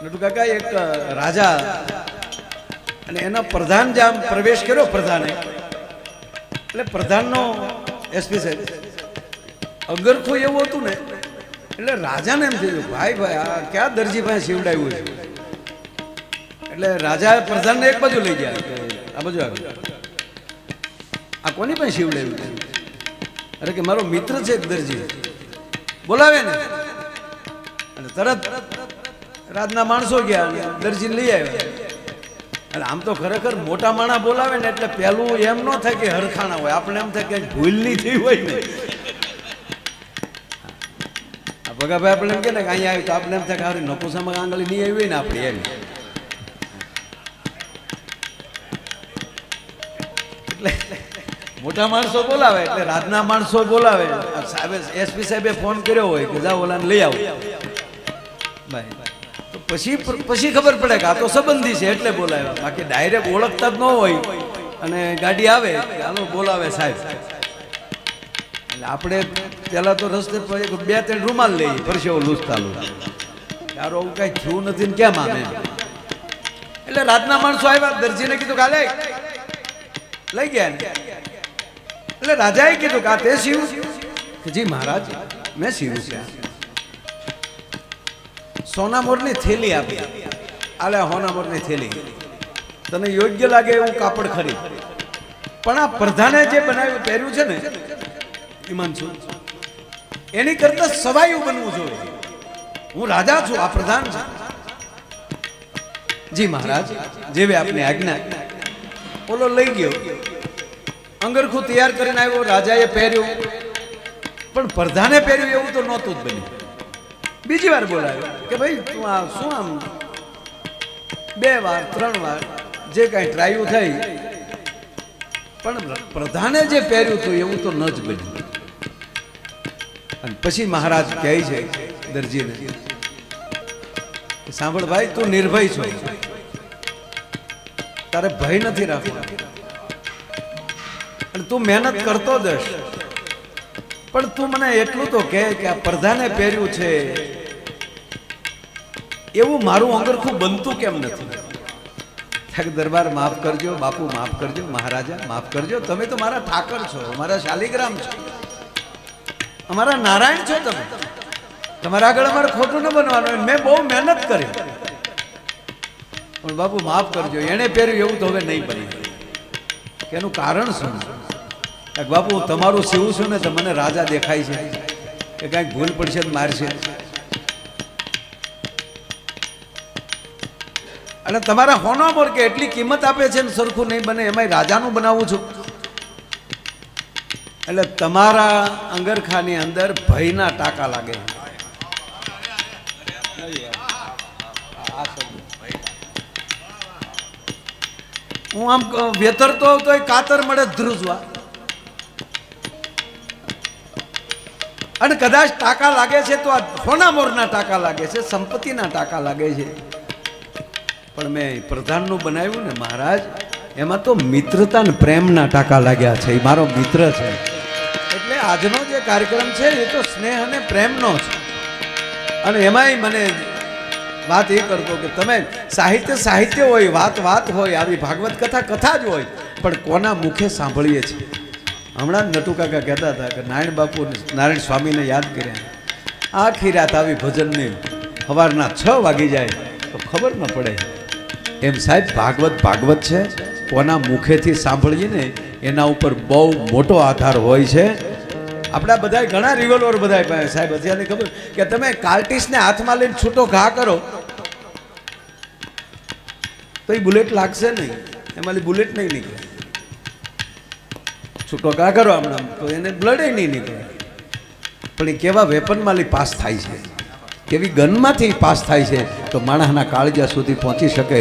નટુ કાકા એક રાજા અને એના પ્રધાન જે આમ પ્રવેશ કર્યો પ્રધાને, એટલે પ્રધાનનો એસપી સાહેબ અગરખો એવું હતું ને, એટલે રાજાને એમ થયું ભાઈ ભાઈ આ ક્યાં દરજી ભાઈ સીવડાવ્યું છે. એટલે રાજા પ્રધાનને એક બાજુ લઈ ગયા કે આ બાજુ આવ્યું, આ કોની પાસે સીવડાવ્યું છે? અરે કે મારો મિત્ર છે દરજી, બોલાવે ને. અને તરત રાજના માણસો ગયા, દરજીને લઈ આવ્યા. એટલે આમ તો ખરેખર મોટા માણા બોલાવે ને એટલે પેલું એમ ન થાય કે હરખાણા હોય, આપણે એમ થાય કે ભૂલ નહીં થઈ હોય ને. ભગાભાઈ આપણે એમ કે ને કે અહીંયા આવ્યું તો આપણે એમ થાય કે હારી નપુસામાં આંગળી નહીં આવી હોય ને આપણી એમ. એટલે મોટા માણસો બોલાવે એટલે રાજના માણસો બોલાવે. સાહેબ એસપી સાહેબે ફોન કર્યો હોય કે જાઓ ઓલાને લઈ આવો ભાઈ, તો પછી ખબર પડે કે આ તો સંબંધી છે એટલે બોલાવ્યા. બાકી ડાયરેક્ટ ઓળખતા જ ન હોય અને ગાડી આવે હાલો બોલાવે સાહેબ. એટલે આપણે પેલા તો રસ્તે પર 2-3 રૂમાલ લઈએ પરસેવો લૂછતા યાર આવું કઈ થયું નથી ને કેમ આમે. એટલે રાતના માણસો આવ્યા, દરજીને કીધું કે હાલે લઈ ગયા ને. એટલે રાજાએ કીધું કે આ તે સીવું કે જી મહારાજ મેં સીવું છે. સોનામોરની થેલી આપી, આલે સોનામોરની થેલી તને યોગ્ય લાગે એવું કાપડ ખરીદ. પણ આ પ્રધાને જે બનાવ્યું પહેર્યું છે ને ઈમાનસુ, એની કરતા સવાયું બનવું જોઈએ. હું રાજા છું, આ પ્રધાન છે. જી મહારાજ જેવી આપની આજ્ઞા. ઓલો લઈ ગયો, અંગરખું તૈયાર કરીને આવ્યો, રાજાએ પહેર્યું. પણ પ્રધાને પહેર્યું એવું તો નહોતું જ બન્યું. બીજી વાર બોલાવ્યો કે ભાઈ તું આ શું આમ 2 વાર 3 વાર જે કાંઈ ટ્રાયું થઈ, પણ પ્રધાને જે પહેર્યું હતું એવું તો ન જ બન્યું. અને પછી મહારાજ કહે છે દરજીને, સાંભળ ભાઈ તું નિર્ભય છો, તારે ભય નથી રાખવો અને તું મહેનત કરતો જશ. પણ તું મને એટલું તો કહે કે આ પ્રધાને પહેર્યું છે એવું મારું અંગરખું બનતું કેમ નથી? દરબાર માફ કરજો, બાપુ માફ કરજો, મહારાજા માફ કરજો, તમે તો મારા ઠાકર છો, મારા શાલિગ્રામ છો, અમારા નારાયણ છો. તમે તમારા આગળ અમારે ખોટું ન બનવાનું. મેં બહુ મહેનત કરી પણ બાપુ માફ કરજો, એને પહેર્યું એવું તો હવે નહીં બને. એનું કારણ શું? બાપુ હું તમારું સીવું છું ને તો મને રાજા દેખાય છે કે કાંઈક ભૂલ પડશે તો મારશે. અને તમારા હોનામોર કે એટલી કિંમત આપે છે ને સરખું નહીં બને, એમાંય રાજાનું બનાવું છું. એટલે તમારા અંગરખાની અંદર ભયના ટાંકા લાગે. હું આમ વેતરતો તો કાતર મળે ધ્રુજવા. અને કદાચ ટાંકા લાગે છે તો આ હોનામોરના ટાંકા લાગે છે, સંપત્તિના ટાંકા લાગે છે. પણ મેં પ્રધાનનું બનાવ્યું ને મહારાજ, એમાં તો મિત્રતા ને પ્રેમના ટાંકા લાગ્યા છે. એ મારો મિત્ર છે. એટલે આજનો જે કાર્યક્રમ છે એ તો સ્નેહ અને પ્રેમનો છે. અને એમાંય મને વાત એ કરતો કે તમે સાહિત્ય હોય, વાત હોય, આવી ભાગવત કથા જ હોય, પણ કોના મુખે સાંભળીએ છીએ. હમણાં જ નટુ કાકા કહેતા હતા કે નારાયણ બાપુ નારાયણ સ્વામીને યાદ કર્યા, આખી રાત આવી ભજનની સવારના 6 વાગી જાય તો ખબર ન પડે. એમ સાહેબ ભાગવત છે, કોના મુખેથી સાંભળીએ ને એના ઉપર બહુ મોટો આધાર હોય છે. આપણા બધા ઘણા રિવોલ્વર બધા સાહેબ અત્યારની ખબર કે તમે કાર્ટિસને હાથમાં લઈને છૂટો ઘા કરો તો એ બુલેટ લાગશે નહીં, એમાંથી બુલેટ નહીં નીકળે. છૂટો ઘા કરો હમણાં તો એને બ્લડ નહીં નીકળે. પણ એ કેવા વેપનમાંથી પાસ થાય છે, કેવી ગનમાંથી પાસ થાય છે તો માણસના કાળજા સુધી પહોંચી શકે.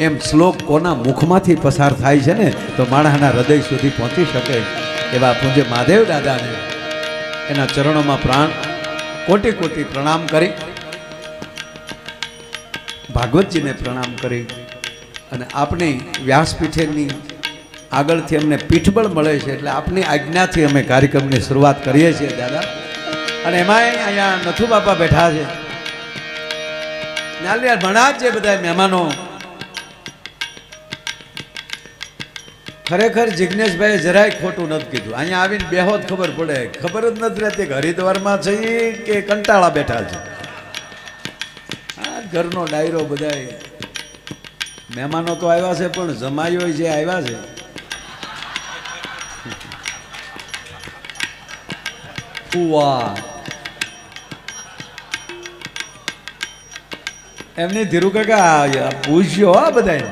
એમ શ્લોક કોના મુખમાંથી પસાર થાય છે ને તો માણસના હૃદય સુધી પહોંચી શકે. એવા પૂજ્ય મહાદેવ દાદાને એના ચરણોમાં પ્રાણ કોટી પ્રણામ કરી, ભાગવતજીને પ્રણામ કરી અને આપણી વ્યાસપીઠેની આગળથી અમને પીઠબળ મળે છે એટલે આપની આજ્ઞાથી અમે કાર્યક્રમની શરૂઆત કરીએ છીએ દાદા. અને એમાંય અહીંયા નથુ બાપા બેઠા છે નાલિયા ભણા જ છે બધા મહેમાનો. ખરેખર જિજ્ઞેશભાઈ જરાય ખોટું નથી કીધું. અહીંયા આવીને બેહો જ ખબર પડે. ખબર જ નથી રહેતી કે હરિદ્વારમાં છે કે કંટાળા બેઠા છે. હા, ઘરનો ડાયરો બધાય મહેમાનો તો આવ્યા છે, પણ જમાઈઓ જે આવ્યા છે ફુવા એમની ધીરુ કાકા પૂછ્યો હા બધાને.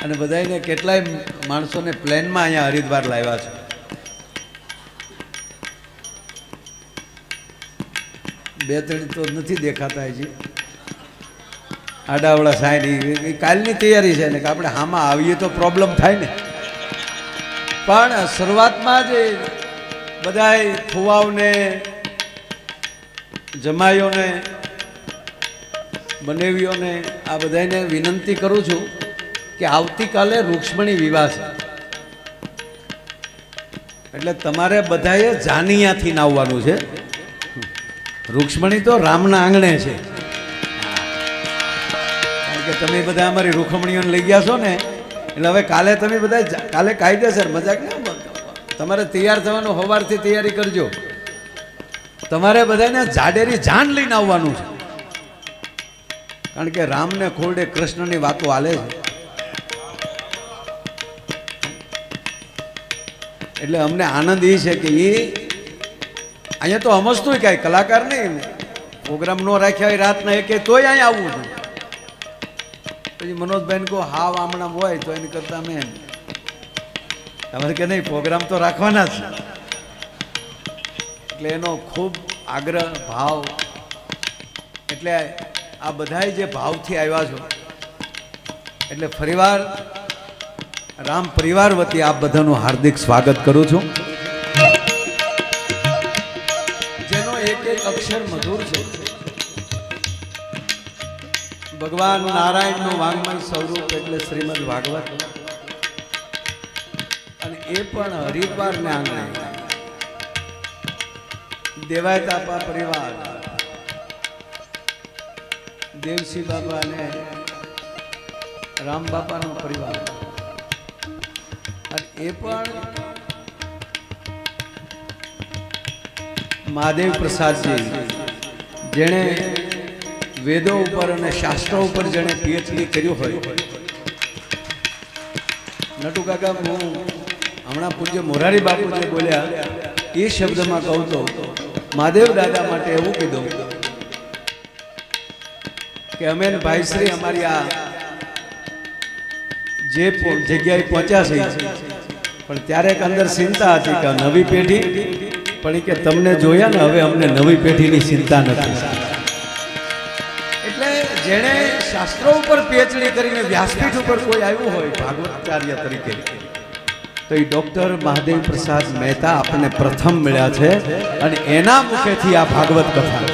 અને બધાને કેટલાય માણસોને પ્લેનમાં અહીંયા હરિદ્વાર લાવ્યા છે. બે ત્રણ તો નથી દેખાતા હજી આડાવડા સાહેબ. કાલની તૈયારી છે ને કે આપણે આમાં આવીએ તો પ્રોબ્લેમ થાય ને. પણ શરૂઆતમાં જ બધાય ફુવાઓને જમાઈઓને બનેવીઓને આ બધાને વિનંતી કરું છું કે આવતીકાલે રૂક્ષ્મણી વિવાહ છે, એટલે તમારે બધાએ જાનિયાથી નાવવાનું છે. રૂક્ષ્મણી તો રામના આંગણે છે, કારણ કે તમે બધા અમારી રૂખમણીઓને લઈ ગયા છો ને, એટલે હવે કાલે તમે બધા કાલે કાયદેસર મજાક ને તમારે તૈયાર થવાનું. સવારથી તૈયારી કરજો. તમારે બધાને જાડેરી જાન લઈને આવવાનું છે, કારણ કે રામને ખોરડે કૃષ્ણની વાતો હાલે છે. એટલે અમને આનંદ એ છે કે એ અહીંયા તો સમજતું કાંઈ કલાકાર નહીં, પ્રોગ્રામ ન રાખ્યા હોય રાતના એકે તોય અહીંયા આવવું છું. પછી મનોજભાઈને કહો હાવ આમણાં હોય તો એની કરતાં મેં તમારે કે નહીં પ્રોગ્રામ તો રાખવાના જ. એટલે એનો ખૂબ આગ્રહ ભાવ. એટલે આ બધાય જે ભાવથી આવ્યા છો, એટલે ફરીવાર રામ પરિવાર વતી આપ બધાનું હાર્દિક સ્વાગત કરું છું. જેનો એક એક અક્ષર મધુર છે. ભગવાન નારાયણનું વાંગમય સ્વરૂપ એટલે શ્રીમદ ભાગવત, અને એ પણ હરિદ્વારને આંગણે દેવાય તાપા પરિવાર દેવસિંહ બાબા અને રામ બાપાનો પરિવાર, અને એ પણ મહાદેવ પ્રસાદજી જેણે વેદો ઉપર અને શાસ્ત્રો ઉપર જેણે પીએચડી કર્યું હોય. નટુ કાકા હું હમણાં પૂજ્ય મોરારી બાપુ જે બોલ્યા એ શબ્દમાં કહું તો મહાદેવ દાદા માટે એવું કીધું કે અમે ભાઈશ્રી અમારી આ જે જગ્યાએ પહોંચ્યા છે, પણ ત્યારે એક અંદર ચિંતા હતી કે નવી પેઢી, પણ કે તમને જોયા ને હવે અમને નવી પેઢીની ચિંતા નથી. એટલે જેણે શાસ્ત્રો ઉપર પીએચડી કરીને વ્યાસપીઠ ઉપર કોઈ આવ્યું હોય ભાગવતાચાર્ય તરીકે, તો એ ડૉક્ટર મહાદેવ પ્રસાદ મહેતા આપણને પ્રથમ મળ્યા છે, અને એના મુખેથી આ ભાગવત કથા.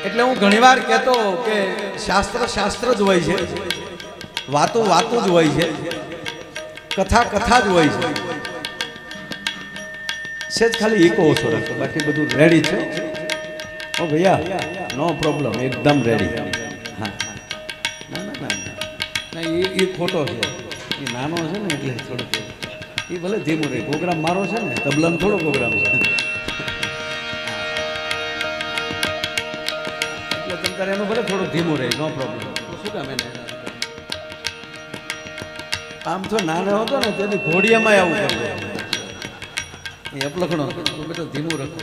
એટલે હું ઘણીવાર કહેતો કે શાસ્ત્ર શાસ્ત્ર જ હોય છે, વાતો વાતો જ હોય છે, કથા કથા જ હોય છે. સેજ ખાલી ઈકો ઓછો રાખો, બાકી બધું રેડી છે. ઓ ભૈયા નો પ્રોબ્લેમ, એકદમ રેડી. હા ના ના ના ના એ ખોટો છે, એ નાનો છે ને એટલે થોડોક એ ભલે ધીમું રહે. પ્રોગ્રામ મારો છે ને, તબલાનો થોડો પ્રોગ્રામ છે, એટલે તમે તારે એનું ભલે થોડું ધીમું રહે, નો પ્રોબ્લેમ. શું કામ એને આમ તો નાનો હતો ને તેની ઘોડિયામાં આવું કરે એ અપલખણો બેટા ધીમું રાખો,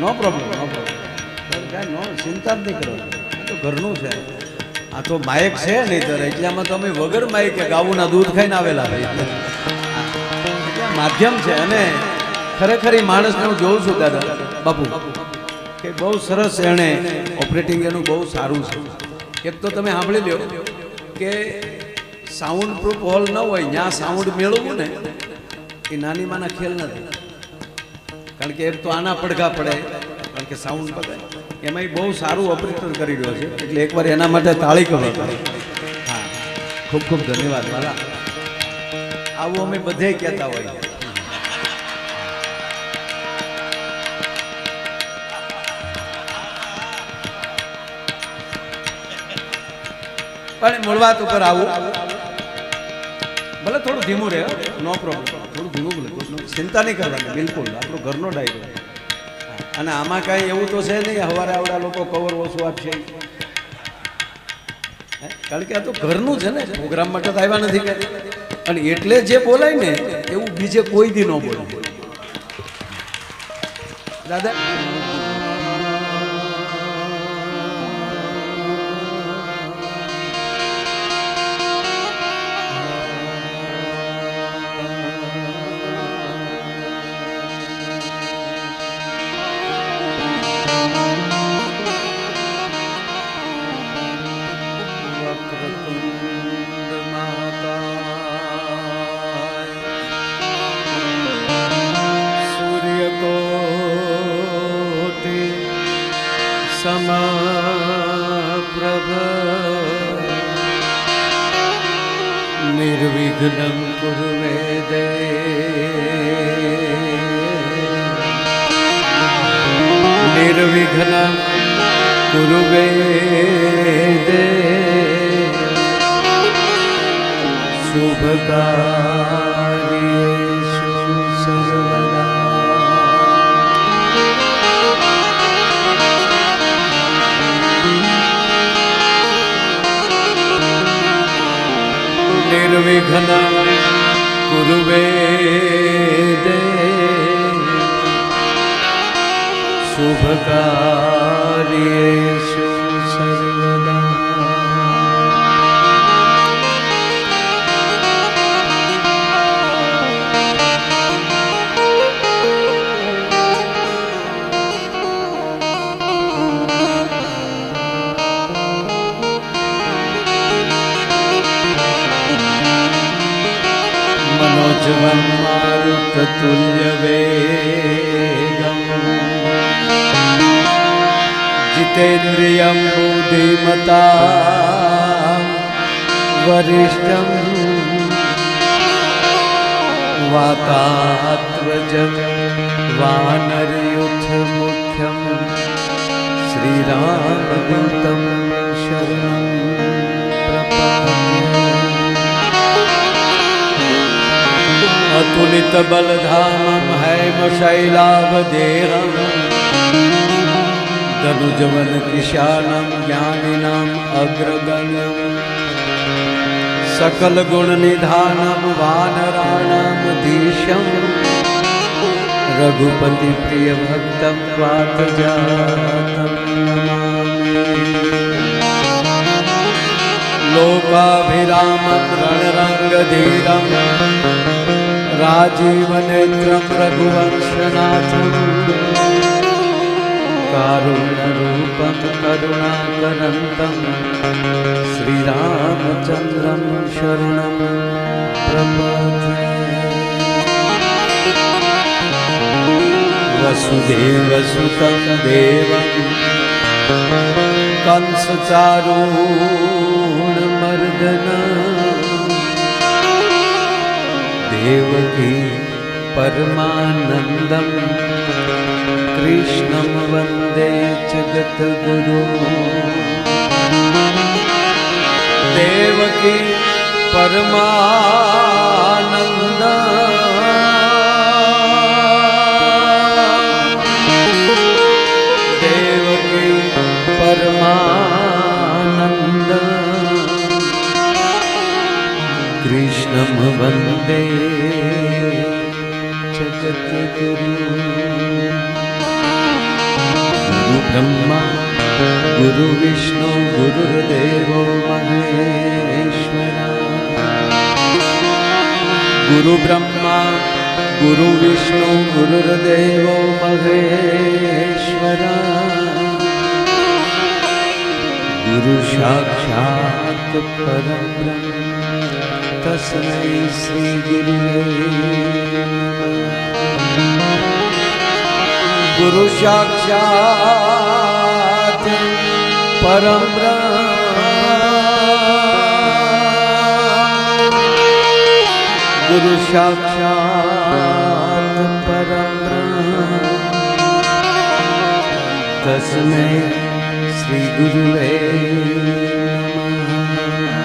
નો પ્રોબ્લેમ નો પ્રોબ્લેમ, કાંઈ નો ચિંતા જ નહીં કરો. તો ઘરનું છે, આ તો માયક છે નહીં તો એટલામાં તો અમે વગર માયકે ગાવુંના દૂધ ખાઈને આવેલા ભાઈ, માધ્યમ છે. અને ખરેખર એ માણસને હું જોઉં છું દાદા બાપુ કે બહુ સરસ એણે ઓપરેટિંગ એનું બહુ સારું છે. એક તો તમે સાંભળી લો કે સાઉન્ડ પ્રૂફ હોલ ન હોય ત્યાં સાઉન્ડ મેળવવું ને એ નાની માના ખેલ નથી, કારણ કે એક તો આના પડઘા પડે, કારણ કે સાઉન્ડ પડે. એમાં બહુ સારું ઓપરેટર કરી રહ્યો છે, એટલે એકવાર એના માટે તાળી કરો. હા, ખૂબ ખૂબ ધન્યવાદ મારા. આવું અમે બધે કહેતા હોય. પણ મૂળ વાત ઉપર આવું, ભલે થોડું ધીમું રહે, નો પ્રોબ્લેમ, થોડું ધીમું બોલે, ચિંતા નહીં કરવાની બિલકુલ, આપણો ઘરનો ડાયરો. અને આમાં કાંઈ એવું તો છે નહીં હવારે આવડા લોકો કવર ઓછું આપશે, કારણ કે આ તો ઘરનું છે ને, પ્રોગ્રામ માટે તો આવ્યા નથી. અને એટલે જે બોલાય ને એવું બીજે કોઈ દી ન બોલે દાદા. समप्रभ निर्विघ्नं कुरु मे देव, निर्विघ्नं कुरु मे देव, शुभकार्येषु सर्वदा निर्विघ्नं कुरु मे देव, शुभकार्येषु सर्वदा मनोजवं मारुततुल्यवेगं जितेन्द्रियं बुद्धिमतां वरिष्ठं वातात्मजं वानरयूथमुख्यं श्रीरामदूतं शरणं प्रपद्ये। अतुलित बलधामं हैमशैलावदेहं धनुजवन किशानं ज्ञानिनाम् अग्रगण्यं सकल गुण निधानं वानराणामधीशं रघुपति प्रिय भक्तं वातजातं नमामि। लोकाभिरामं रणरङ्गधीरं राजीवनेत्रं रघुवंशनाथं कारुण्यरूपं करुणाकरन्तं श्रीरामचन्द्रं शरणं प्रपद्ये। वसुदेवसुतं देवं कंसचारूणमर्दनं देवकी परमानन्दं कृष्णं वन्दे जगद्गुरु। देवकी परमानन्दं देवकी परमानन्दं कृष्णं वन्दे जगद्गुरु। गुरु ब्रह्मा गुरु विष्णु गुरुर्देवो महेश्वरा। गुरु ब्रह्मा गुरु विष्णु गुरुर्देवो महेश्वरा। गुरु साक्षात् परब्रह्म तस्मै श्री गुरुवे नमः। गुरु साक्षात् परब्रह्म गुरु साक्षात् परब्रह्म तस्मै श्री गुरुवे नमः।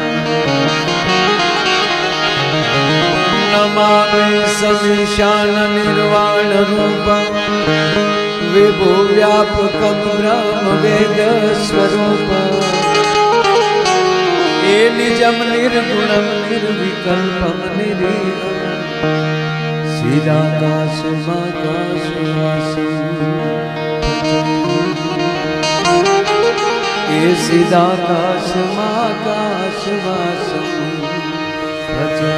नमामि समीशान निर्वाण रूपं विभु व्यापकं ब्रह्म वेद स्वरूपं ये निजम निर्गुणं निर्विकल्पं निरीहं सीदाकाशमाकाशवासं ये सीदाकाशमाकाशवासं भजे।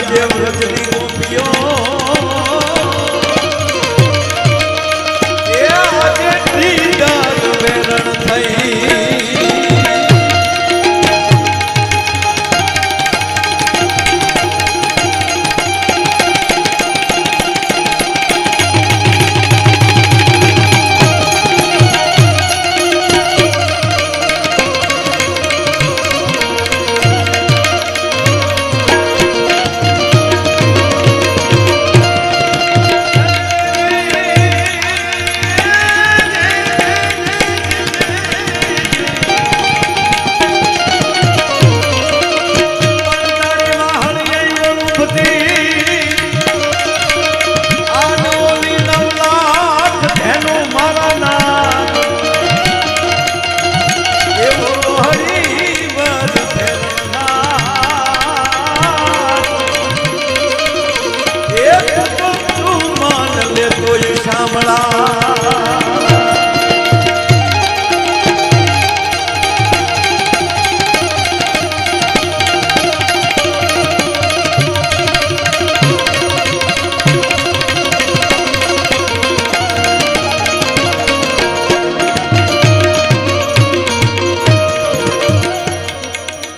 આજે વ્રજની ગોપીઓ